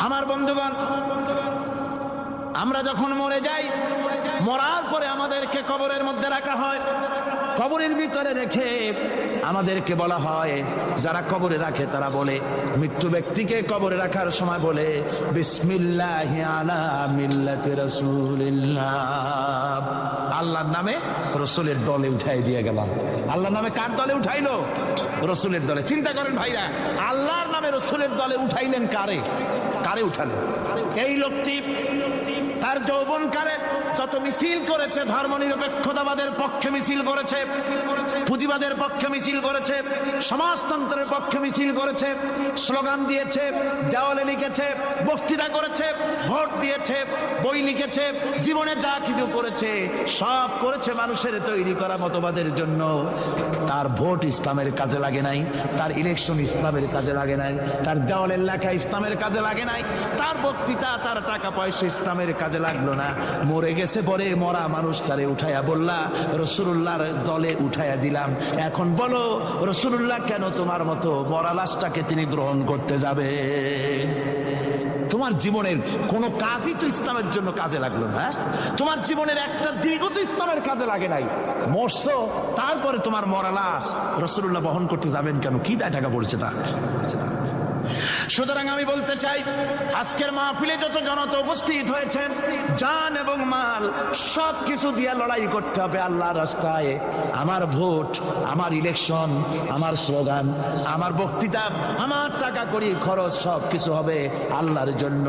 আমার বন্ধুগণ, আমরা যখন মরে যাই, মরার পরে আমাদেরকে কবরের মধ্যে রাখা হয়। কবরের ভিতরে রেখে আমাদেরকে বলা হয়, যারা কবরে রাখে তারা বলে, মৃত্যু ব্যক্তিকে কবরে রাখার সময় বলে, বিসমিল্লাহি আলা মিল্লাতি রাসূলিল্লাহ, আল্লাহর নামে রসুলের দলে উঠাই দিয়ে গেলাম। আল্লাহর নামে কার দলে উঠাইলো? রসুলের দলে। চিন্তা করেন ভাইরা, আল্লাহর নামে রসুলের দলে উঠাইলেন কারে? কারে উঠালেন? এই লোকটি তার যৌবনকালে যত মিছিল করেছে, ধর্ম নিরপেক্ষতাবাদের পক্ষে মিছিল করেছে, পুঁজিবাদের পক্ষে মিছিল করেছে, সমাজতন্ত্রের পক্ষে মিছিল করেছে, স্লোগান দিয়েছে, দেওয়ালে লিখেছে, বক্তৃতা করেছে, ভোট দিয়েছে, বই লিখেছে, জীবনে যা কিছু করেছে সব করেছে মানুষের তৈরি করা মতবাদের জন্য। তার ভোট ইসলামের কাজে লাগে নাই, তার ইলেকশন ইসলামের কাজে লাগে নাই, তার দেওয়ালের লেখা ইসলামের কাজে লাগে নাই, তার বক্তৃতা, তার টাকা পয়সা ইসলামের কাজে লাগলো না। মরে গেছে, পরে মরা মানুষটারে উঠাইয়া বললা রাসূলুল্লাহর দলে উঠাইয়া দিলাম। এখন বলো রাসূলুল্লাহ কেন তোমার মতো মরা লাশটাকে তিনি গ্রহণ করতে যাবে? তোমার জীবনের কোনো কাজই তো ইসলামের জন্য কাজে লাগলো না। তোমার জীবনের একটা দীর্ঘ তো ইসলামের কাজে লাগে নাই। মরছো, তারপরে তোমার মরা লাশ রাসূলুল্লাহ বহন করতে যাবেন কেন? কি দায় টাকা পড়েছে তা? সুতরাং আমি বলতে চাই, আজকের মাহফিলে যত জনতা উপস্থিত হয়েছেন, জান এবং মাল সব কিছু দিয়ে লড়াই করতে হবে আল্লাহর রাস্তায়। আমার ভোট, আমার ইলেকশন, আমার স্লোগান, আমার বক্তৃতা, আমার টাকা কড়ি খরচ সব কিছু হবে আল্লাহর জন্য।